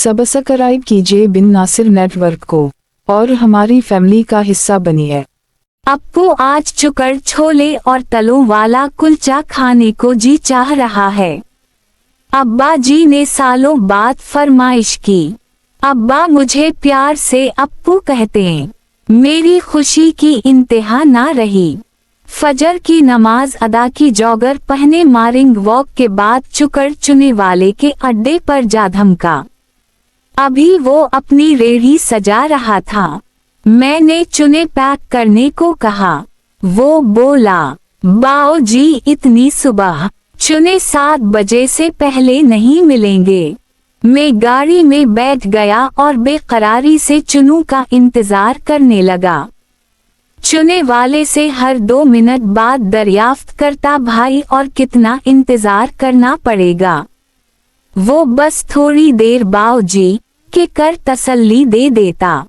Subscribe कीजिए बिन Nasir network को और हमारी फैमिली का हिस्सा बनिए। अप्पू आज चुकर छोले और तलों वाला कुलचा खाने को जी चाह रहा है। अब्बा जी ने सालों बाद फरमाइश की। अब्बा मुझे प्यार से अप्पू कहते हैं। मेरी खुशी की इंतहा ना रही। फजर की नमाज अदा की, जॉगर पहने मॉर्निंग वॉक के बाद चुकर चुने वाले के अड्डे पर जा धमका। अभी वो अपनी रेहड़ी सजा रहा था। मैंने चुने पैक करने को कहा। वो बोला, बाओ जी इतनी सुबह चुने 7 बजे से पहले नहीं मिलेंगे। मैं गाड़ी में बैठ गया और बेकरारी से चुनू का इंतजार करने लगा। चुने वाले से हर 2 मिनट बाद दरियाफ्त करता, भाई और कितना इंतजार करना पड़ेगा। वो बस थोड़ी देर बाओ जी के कर तसल्ली दे देता।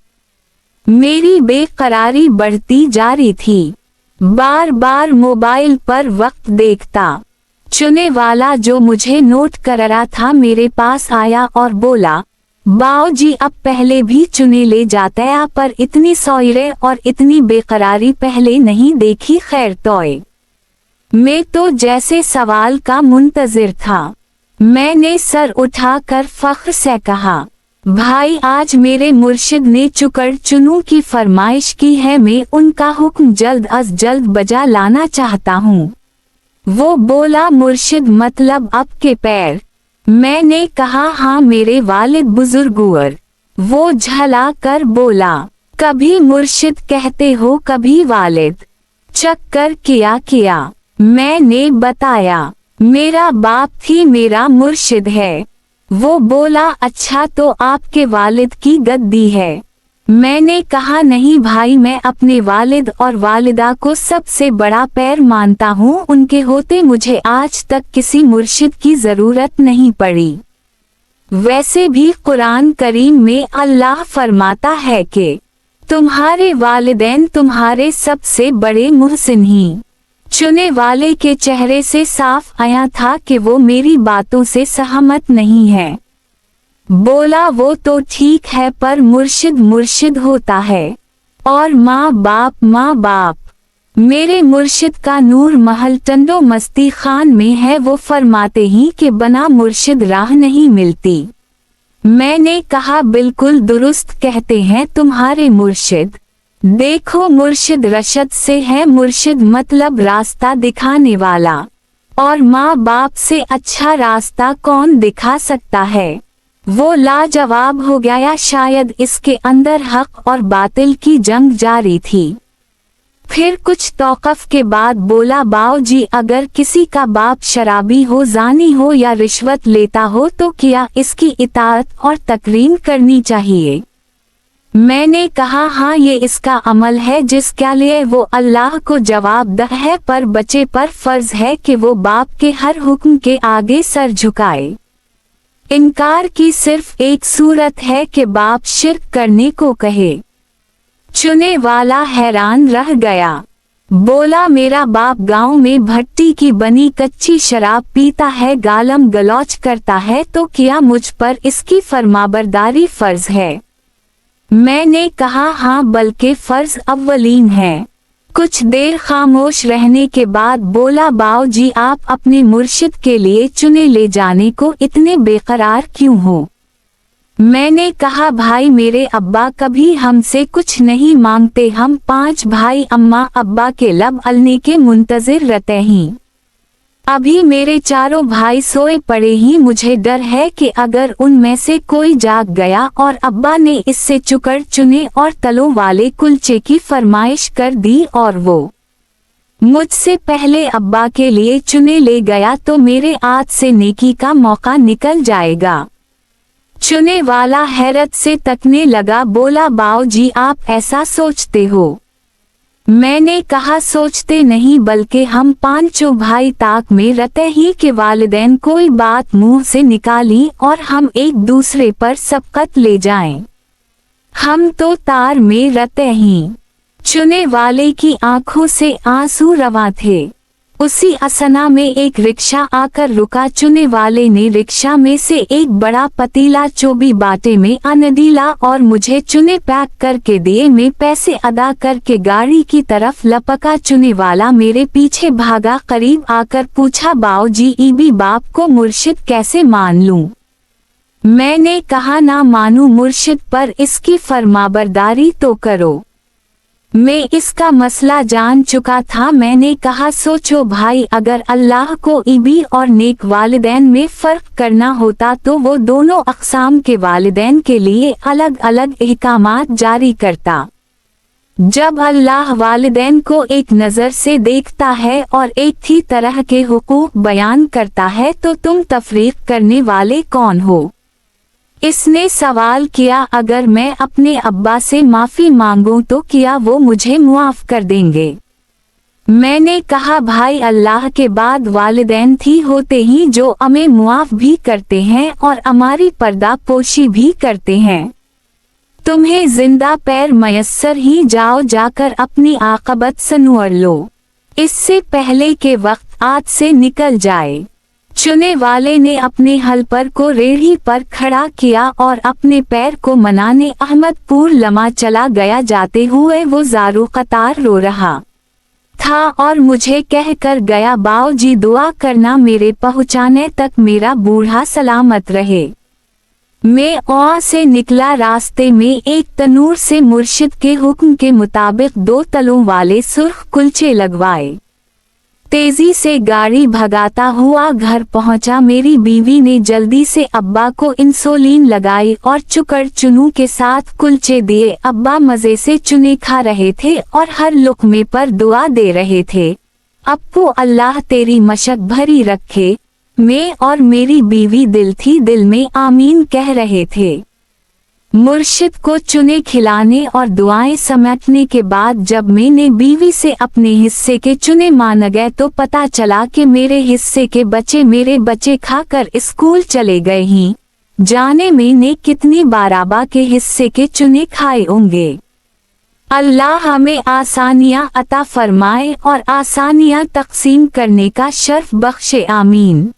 मेरी बेकरारी बढ़ती जा रही थी। बार बार मोबाइल पर वक्त देखता। चुने वाला जो मुझे नोट कर रहा था मेरे पास आया और बोला, बाओ जी अब पहले भी चुने ले जाते हैं, पर इतनी सौयरे और इतनी बेकरारी पहले नहीं देखी। खैर तोय मैं तो जैसे सवाल का मुंतजिर था। मैंने सर उठाकर फख्र से कहा, भाई आज मेरे मुर्शिद ने चुकर चुनू की फरमाइश की है, मैं उनका हुक्म जल्द अज जल्द बजा लाना चाहता हूँ। वो बोला, मुर्शिद मतलब अब के पैर? मैंने कहा, हाँ मेरे वालिद बुजुर्गुअर। वो झला कर बोला, कभी मुर्शिद कहते हो कभी वालिद। चक्कर किया। मैंने बताया, मेरा बाप ही मेरा मुर्शिद है। वो बोला, अच्छा तो आपके वालिद की गद्दी है। मैंने कहा, नहीं भाई मैं अपने वालिद और वालिदा को सबसे बड़ा पैर मानता हूँ, उनके होते मुझे आज तक किसी मुर्शिद की जरूरत नहीं पड़ी। वैसे भी कुरान करीम में अल्लाह फरमाता है कि तुम्हारे वालिदैन तुम्हारे सबसे बड़े मुहसिन ही। चुने वाले के चेहरे से साफ आया था कि वो मेरी बातों से सहमत नहीं है। बोला, वो तो ठीक है पर मुर्शिद मुर्शिद होता है और माँ बाप। मेरे मुर्शिद का नूर महल टंडो मस्ती खान में है। वो फरमाते ही कि बना मुर्शिद राह नहीं मिलती। मैंने कहा, बिल्कुल दुरुस्त कहते हैं तुम्हारे मुर्शिद। देखो मुर्शिद रशद से है। मुर्शिद मतलब रास्ता दिखाने वाला, और माँ बाप से अच्छा रास्ता कौन दिखा सकता है। वो लाजवाब हो गया। शायद इसके अंदर हक और बातिल की जंग जारी थी। फिर कुछ तौक़ुफ़ के बाद बोला, बाओ जी अगर किसी का बाप शराबी हो, जानी हो या रिश्वत लेता हो तो क्या इसकी इताअत और तकरीम करनी चाहिए? मैंने कहा, हाँ ये इसका अमल है जिसके लिए वो अल्लाह को जवाबदेह है, पर बच्चे पर फर्ज है कि वो बाप के हर हुक्म के आगे सर झुकाए। इनकार की सिर्फ एक सूरत है कि बाप शिर्क करने को कहे। चुने वाला हैरान रह गया। बोला, मेरा बाप गांव में भट्टी की बनी कच्ची शराब पीता है, गालम गलौच करता है, तो क्या मुझ पर इसकी फरमाबरदारी फर्ज है? मैंने कहा, हाँ बल्कि फर्ज अव्वलीन है। कुछ देर खामोश रहने के बाद बोला, बाओ जी आप अपने मुर्शिद के लिए चुने ले जाने को इतने बेकरार क्यों हो? मैंने कहा, भाई मेरे अब्बा कभी हमसे कुछ नहीं मांगते। हम 5 भाई अम्मा अब्बा के लब अलने के मुंतजिर रहते हैं। अभी मेरे चारों भाई सोए पड़े ही। मुझे डर है कि अगर उनमें से कोई जाग गया और अब्बा ने इससे चुकर चुने और तलों वाले कुलचे की फरमाइश कर दी और वो मुझसे पहले अब्बा के लिए चुने ले गया तो मेरे हाथ से नेकी का मौका निकल जाएगा। चुने वाला हैरत से तकने लगा। बोला, बाओ जी आप ऐसा सोचते हो? मैंने कहा, सोचते नहीं बल्कि हम 5 भाई ताक में रहते ही कि वालिदैन कोई बात मुंह से निकाली और हम एक दूसरे पर सबकत ले जाएं। हम तो तार में रहते ही। चुने वाले की आंखों से आंसू रवा थे। उसी असना में एक रिक्शा आकर रुका। चुने वाले ने रिक्शा में से एक बड़ा पतीला चोबी बाटे में अन्न दिला और मुझे चुने पैक करके दिए। मैं पैसे अदा करके गाड़ी की तरफ लपका। चुने वाला मेरे पीछे भागा। करीब आकर पूछा, बाऊजी ईबी बाप को मुर्शिद कैसे मान लूं? मैंने कहा, ना मानू मुर्शिद, पर इसकी फरमाबरदारी तो करो। मैं इसका मसला जान चुका था। मैंने कहा, सोचो भाई, अगर अल्लाह को ईबी और नेक वालिदैन में फ़र्क करना होता तो वो दोनों अक़साम के वालिदैन के लिए अलग अलग अहकामात जारी करता। जब अल्लाह वालिदैन को एक नज़र से देखता है और एक ही तरह के हुकूक बयान करता है तो तुम तफरीक करने वाले कौन हो? इसने सवाल किया, अगर मैं अपने अब्बा से माफ़ी मांगूं तो क्या वो मुझे मुआफ़ कर देंगे? मैंने कहा, भाई, अल्लाह के बाद वालिदैन थी होते ही जो हमें मुआफ़ भी करते हैं और हमारी पर्दा पोशी भी करते हैं। तुम्हें जिंदा पैर मयस्सर ही जाओ, जाकर अपनी आक़बत संवर लो, इससे पहले के वक्त आज से निकल जाए। चुने वाले ने अपने हलपर को रेढ़ी पर खड़ा किया और अपने पैर को मनाने अहमदपुर लमा चला गया। जाते हुए वो ज़ारू कतार रो रहा था और मुझे कहकर गया, बाऊजी दुआ करना मेरे पहुँचाने तक मेरा बूढ़ा सलामत रहे। मैं वहाँ से निकला। रास्ते में एक तनूर से मुर्शिद के हुक्म के मुताबिक 2 तलों वाले सुर्ख कुलचे लगवाए। तेजी से गाड़ी भगाता हुआ घर पहुंचा। मेरी बीवी ने जल्दी से अब्बा को इंसुलिन लगाई और चुकड़ चुनू के साथ कुलचे दिए। अब्बा मजे से चुने खा रहे थे और हर लुक़मे पर दुआ दे रहे थे, अप्पू अल्लाह तेरी मशक भरी रखे। मैं और मेरी बीवी दिल थी दिल में आमीन कह रहे थे। मुर्शिद को चुने खिलाने और दुआएं समेटने के बाद जब मैंने बीवी से अपने हिस्से के चुने मान गए तो पता चला कि मेरे हिस्से के बच्चे मेरे बच्चे खाकर स्कूल चले गए ही। जाने मैंने कितनी बाराबा के हिस्से के चुने खाए होंगे। अल्लाह हमें आसानियां अता फरमाए और आसानियां तक़सीम करने का शर्फ बख्शे, आमीन।